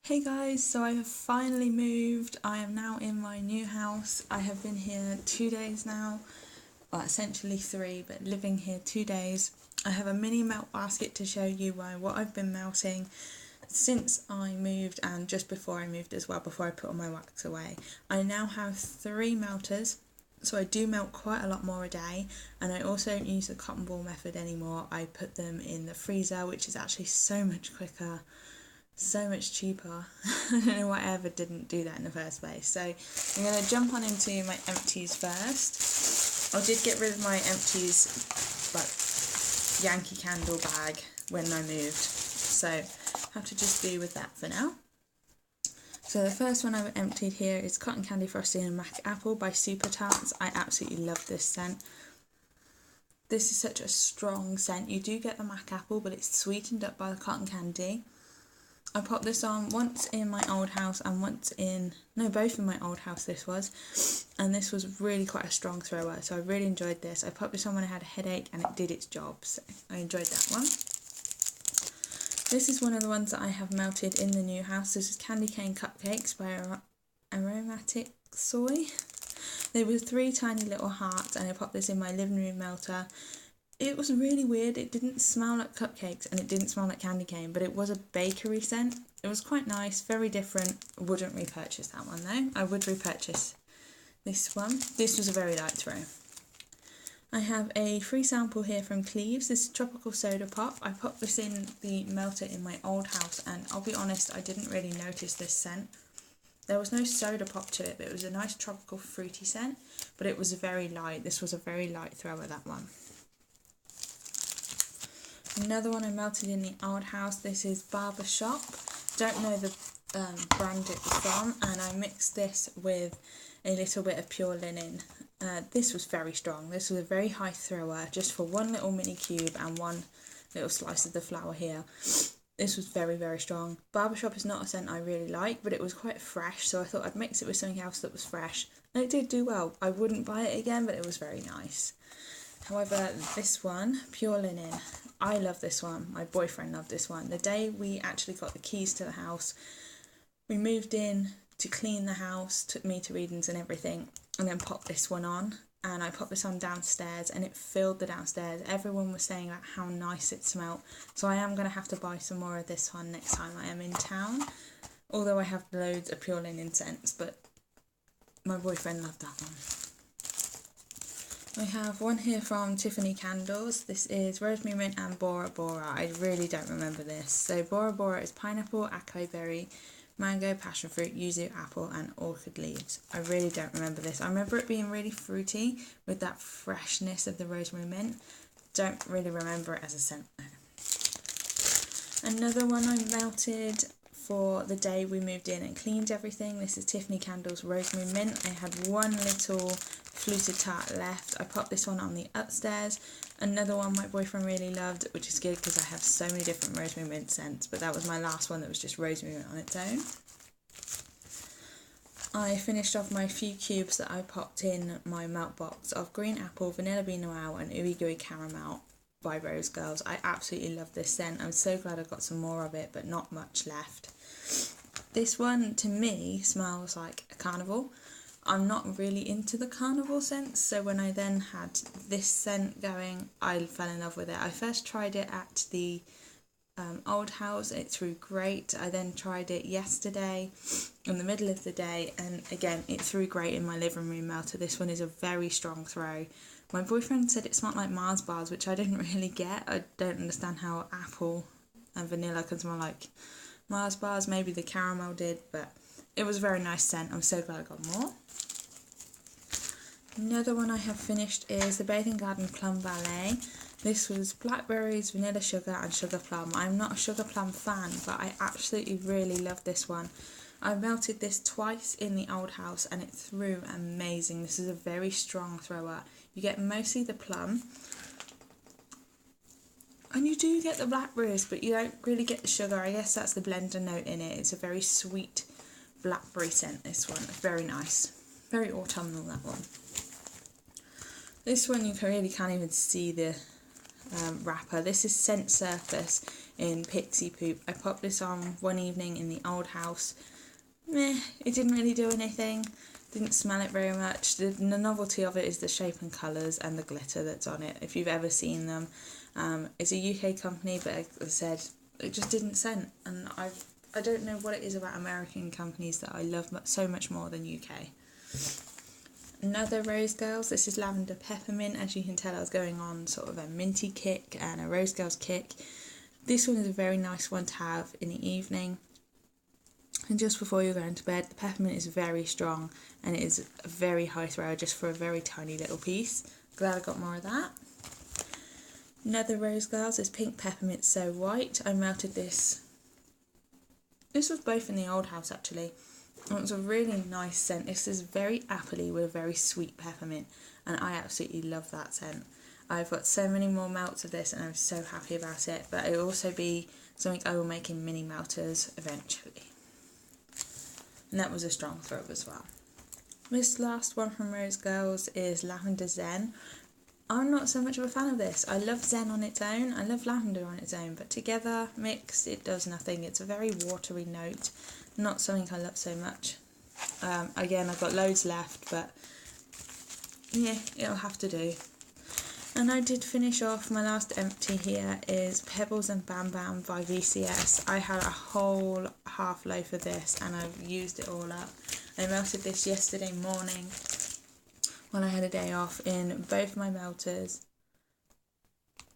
Hey guys, so I have finally moved. I am now in my new house. I have been here 2 days now, well essentially 3, but living here 2 days. I have a mini melt basket to show you what I've been melting since I moved and just before I moved as well, before I put all my wax away. I now have 3 melters, so I do melt quite a lot more a day, and I also don't use the cotton ball method anymore. I put them in the freezer, which is actually so much quicker, so much cheaper. I don't know why I ever didn't do that in the first place. So I'm going to jump on into my empties first. I did get rid of my empties like Yankee Candle bag when I moved, so I have to just do with that for now. So the first one I've emptied here is Cotton Candy Frosting and Mac Apple by Super Tarts. I absolutely love this scent. This is such a strong scent. You do get the Mac Apple, but it's sweetened up by the cotton candy. I popped this on once in my old house and both in my old house this was, and this was really quite a strong thrower, so I really enjoyed this. I popped this on when I had a headache and it did its job, so I enjoyed that one. This is one of the ones that I have melted in the new house. This is Candy Cane Cupcakes by Aromatic Soy. There were 3 tiny little hearts and I popped this in my living room melter. It was really weird. It didn't smell like cupcakes and it didn't smell like candy cane, but it was a bakery scent. It was quite nice, very different. Wouldn't repurchase that one though. I would repurchase this one. This was a very light throw. I have a free sample here from Cleves. This is Tropical Soda Pop. I popped this in the melter in my old house and I'll be honest, I didn't really notice this scent. There was no soda pop to it, but it was a nice tropical fruity scent, but it was very light. This was a very light thrower, that one. Another one I melted in the old house. This is Barber Shop. Don't know the brand it was from, and I mixed this with a little bit of Pure Linen. This was very strong. This was a very high thrower, just for one little mini cube and one little slice of the flower here. This was very, very strong. Barbershop is not a scent I really like, but it was quite fresh, so I thought I'd mix it with something else that was fresh. And it did do well. I wouldn't buy it again, but it was very nice. However, this one, Pure Linen, I love this one. My boyfriend loved this one. The day we actually got the keys to the house, we moved in to clean the house, took me to readings and everything, and then popped this one on. And I popped this on downstairs and it filled the downstairs. Everyone was saying about how nice it smelled. So I am going to have to buy some more of this one next time I am in town. Although I have loads of Pure Linen scents, but my boyfriend loved that one. I have one here from Tiffany Candles. This is Rosemary Mint and Bora Bora. I really don't remember this. So Bora Bora is pineapple, acai berry, mango, passion fruit, yuzu, apple and orchid leaves. I really don't remember this. I remember it being really fruity with that freshness of the rosemary mint. Don't really remember it as a scent though. Another one I melted for the day we moved in and cleaned everything. This is Tiffany Candles Rosemary Mint. I had one little fluted tart left. I popped this one on the upstairs. Another one my boyfriend really loved, which is good because I have so many different rosemary mint scents, but that was my last one that was just rosemary mint on its own. I finished off my few cubes that I popped in my melt box of Green Apple, Vanilla Bean Noel and Ooey Gooey Caramel by Rose Girls. I absolutely love this scent. I'm so glad I got some more of it, but not much left. This one to me smells like a carnival. I'm not really into the carnival scents, so when I then had this scent going, I fell in love with it. I first tried it at the old house. It threw great. I then tried it yesterday in the middle of the day, and again it threw great in my living room melter. This one is a very strong throw. My boyfriend said it smelled like Mars bars, which I didn't really get. I don't understand how apple and vanilla can smell like Mars bars. Maybe the caramel did, but it was a very nice scent. I'm so glad I got more. Another one I have finished is the Bathing Garden Plum Ballet. This was blackberries, vanilla sugar and sugar plum. I'm not a sugar plum fan, but I absolutely really love this one. I melted this twice in the old house and it threw amazing. This is a very strong thrower. You get mostly the plum and you do get the blackberries, but you don't really get the sugar. I guess that's the blender note in it. It's a very sweet blackberry scent, this one. Very nice. Very autumnal, that one. This one you really can't even see the wrapper. This is Scent Surface in Pixie Poop. I popped this on one evening in the old house. Meh, it didn't really do anything. Didn't smell it very much. The novelty of it is the shape and colours and the glitter that's on it, if you've ever seen them. It's a UK company, but as I said, it just didn't scent, and I don't know what it is about American companies that I love so much more than UK. Another Rose Girls, this is Lavender Peppermint. As you can tell, I was going on sort of a minty kick and a Rose Girls kick. This one is a very nice one to have in the evening. And just before you're going to bed, the peppermint is very strong and it is a very high thrower just for a very tiny little piece. Glad I got more of that. Another Rose Girls is Pink Peppermint So White. I melted this. This was both in the old house actually. And it was a really nice scent. This is very appley with a very sweet peppermint, and I absolutely love that scent. I've got so many more melts of this and I'm so happy about it, but it will also be something I will make in mini melters eventually. And that was a strong throw as well. This last one from Rose Girls is Lavender Zen. I'm not so much of a fan of this. I love Zen on its own, I love lavender on its own, but together, mixed, it does nothing. It's a very watery note, not something I love so much. Again, I've got loads left, but yeah, it'll have to do. And I did finish off, my last empty here is Pebbles and Bam Bam by VCS. I had a whole half loaf of this and I've used it all up. I melted this yesterday morning when I had a day off in both my melters.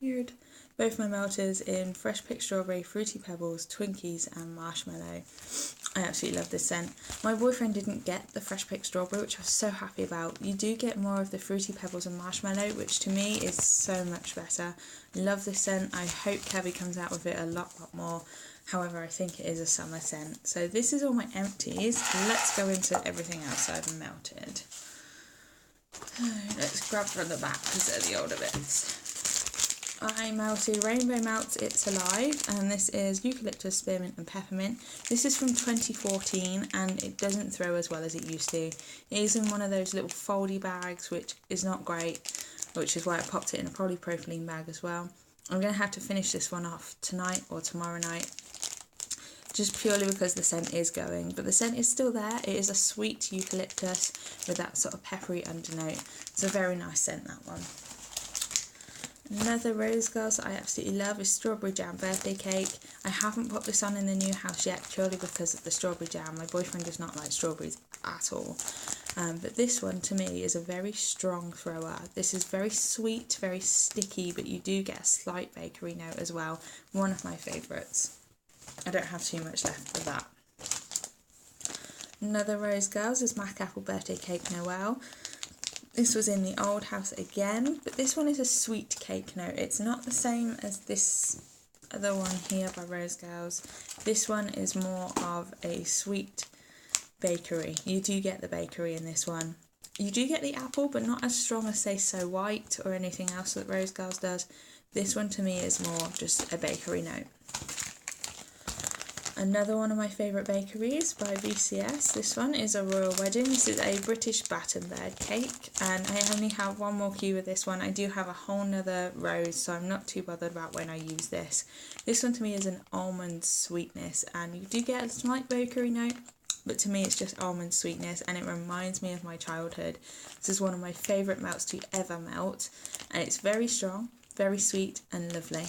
Weird. Both my melters in Fresh Picked Strawberry, Fruity Pebbles, Twinkies and Marshmallow. I absolutely love this scent. My boyfriend didn't get the Fresh Picked Strawberry, which I was so happy about. You do get more of the Fruity Pebbles and Marshmallow, which to me is so much better. Love this scent. I hope Kevy comes out with it a lot more. However, I think it is a summer scent. So this is all my empties. Let's go into everything else I've melted. Let's grab from the back because they're the older bits. I melted Rainbow Melts It's Alive, and this is Eucalyptus, Spearmint and Peppermint. This is from 2014 and it doesn't throw as well as it used to. It is in one of those little foldy bags, which is not great, which is why I popped it in a polypropylene bag as well. I'm going to have to finish this one off tonight or tomorrow night, just purely because the scent is going, but the scent is still there. It is a sweet eucalyptus with that sort of peppery undernote. It's a very nice scent, that one. Another Rose Girls that I absolutely love is Strawberry Jam Birthday Cake. I haven't put this on in the new house yet purely because of the strawberry jam. My boyfriend does not like strawberries at all. But this one to me is a very strong thrower. This is very sweet, very sticky, but you do get a slight bakery note as well. One of my favourites. I don't have too much left of that. Another Rose Girls is Mac Apple Birthday Cake Noel. This was in the old house again, but this one is a sweet cake note. It's not the same as this other one here by Rose Girls. This one is more of a sweet bakery. You do get the bakery in this one. You do get the apple, but not as strong as, say, So White or anything else that Rose Girls does. This one to me is more just a bakery note. Another one of my favourite bakeries by VCS. This one is a Royal Wedding. This is a British Battenberg cake, and I only have one more cube of this one. I do have a whole nother rose, so I'm not too bothered about when I use this. This one to me is an almond sweetness, and you do get a slight bakery note, but to me it's just almond sweetness, and it reminds me of my childhood. This is one of my favourite melts to ever melt, and it's very strong, very sweet and lovely.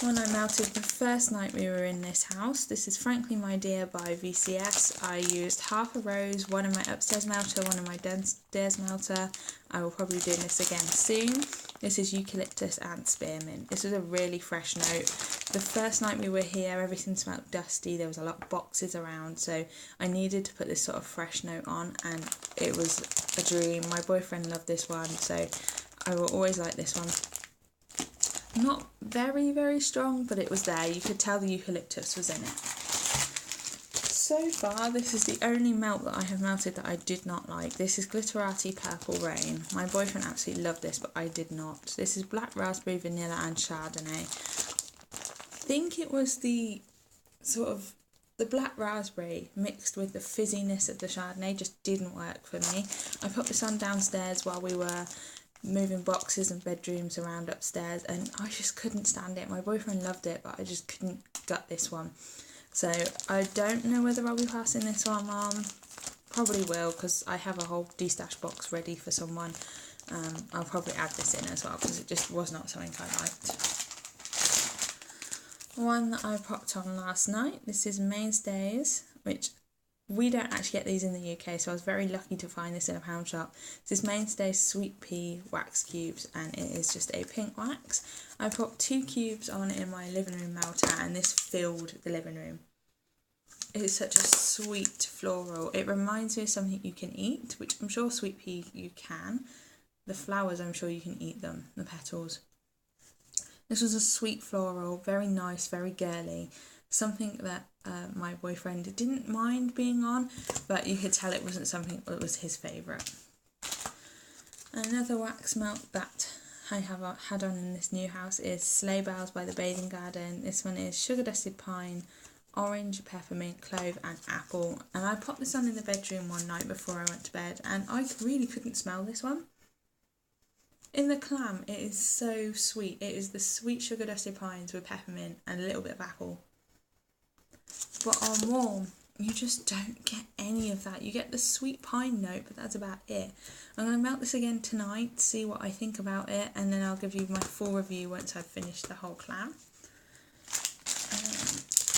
One I melted the first night we were in this house. This is Frankly My Dear by VCS. I used half a rose, one in my upstairs melter, one in my downstairs melter. I will probably be doing this again soon. This is Eucalyptus and Spearmint. This is a really fresh note. The first night we were here, everything smelled dusty. There was a lot of boxes around, so I needed to put this sort of fresh note on, and it was a dream. My boyfriend loved this one, so I will always like this one. Not very, very strong, but it was there. You could tell the eucalyptus was in it. So far, this is the only melt that I have melted that I did not like. This is Glitterati Purple Rain. My boyfriend absolutely loved this, but I did not. This is Black Raspberry, Vanilla and Chardonnay. I think it was the sort of the black raspberry mixed with the fizziness of the Chardonnay just didn't work for me. I put this on downstairs while we were moving boxes and bedrooms around upstairs, and I just couldn't stand it. My boyfriend loved it, but I just couldn't gut this one. So I don't know whether I'll be passing this on, Mum. Probably will, because I have a whole de-stash box ready for someone. I'll probably add this in as well, because it just was not something I liked. One that I popped on last night, this is Mainstays, which we don't actually get these in the UK, so I was very lucky to find this in a pound shop. This is Mainstays Sweet Pea Wax Cubes, and it is just a pink wax. I popped 2 cubes on in my living room melter, and this filled the living room. It is such a sweet floral. It reminds me of something you can eat, which I'm sure sweet pea you can. The flowers, I'm sure you can eat them, the petals. This was a sweet floral, very nice, very girly. Something that my boyfriend didn't mind being on, but you could tell it wasn't something that was his favourite. Another wax melt that I have had on in this new house is Sleigh Bells by the Bathing Garden. This one is Sugar Dusted Pine, Orange, Peppermint, Clove and Apple. And I popped this on in the bedroom one night before I went to bed, and I really couldn't smell this one. In the clam, it is so sweet. It is the sweet Sugar Dusted Pines with peppermint and a little bit of apple. But on warm, you just don't get any of that. You get the sweet pine note, but that's about it. I'm going to melt this again tonight, see what I think about it, and then I'll give you my full review once I've finished the whole clam.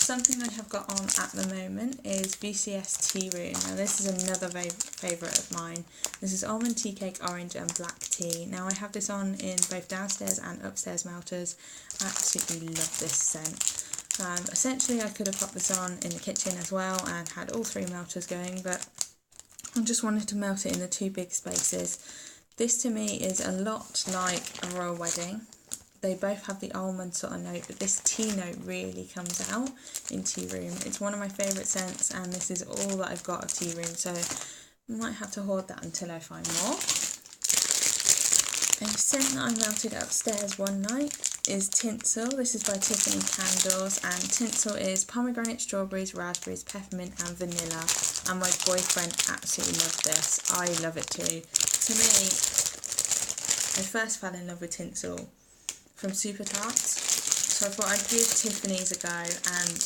Something I have got on at the moment is VCS Tea Room. Now this is another favourite of mine. This is Almond Tea Cake, Orange and Black Tea. Now I have this on in both downstairs and upstairs melters. I absolutely love this scent. Essentially I could have popped this on in the kitchen as well and had all 3 melters going, but I just wanted to melt it in the 2 big spaces. This to me is a lot like a royal wedding. They both have the almond sort of note, but this tea note really comes out in Tea Room. It's one of my favourite scents, and this is all that I've got of Tea Room, so I might have to hoard that until I find more. A scent that I melted upstairs one night is Tinsel. This is by Tiffany Candles, and Tinsel is pomegranate, strawberries, raspberries, peppermint and vanilla, and my boyfriend absolutely loved this. I love it too. To me, I first fell in love with Tinsel from Super Tarts, so I thought I'd give Tiffany's a go, and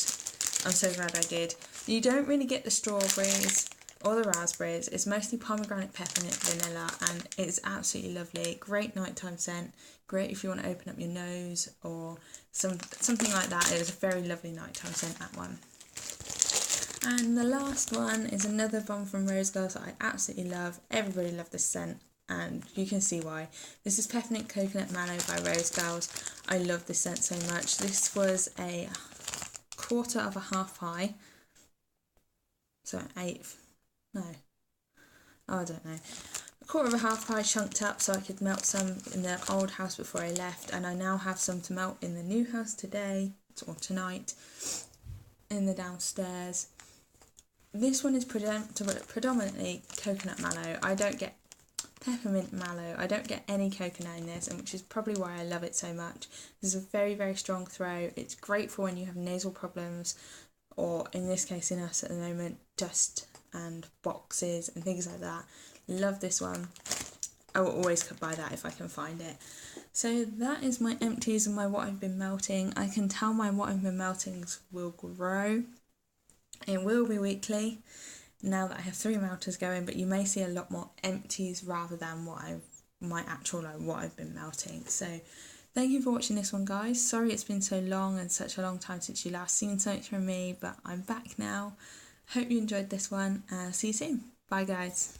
I'm so glad I did. You don't really get the strawberries or the raspberries. It's mostly pomegranate, peppermint, vanilla, and it's absolutely lovely. Great nighttime scent. Great if you want to open up your nose or something like that. It was a very lovely nighttime scent, that one. And the last one is another bomb from Rose Girls that I absolutely love. Everybody loved this scent, and you can see why. This is Peppermint Coconut Mallow by Rose Girls. I love this scent so much. This was a quarter of a half pie. So an eighth. No. Oh, I don't know. A quarter of a half pie chunked up so I could melt some in the old house before I left, and I now have some to melt in the new house today, or tonight, in the downstairs. This one is predominantly coconut mallow. I don't get peppermint mallow. I don't get any coconut in this, and which is probably why I love it so much. This is a very, very strong throw. It's great for when you have nasal problems, or in this case in us at the moment, dust and boxes and things like that. Love this one. I will always buy that if I can find it. So that is my empties and my what I've been melting. I can tell my what I've been melting will grow. It will be weekly now that I have 3 melters going, but you may see a lot more empties rather than what I've been melting. So thank you for watching this one, guys. Sorry it's been so long and such a long time since you last seen something from me, but I'm back now. Hope you enjoyed this one. See you soon. Bye, guys.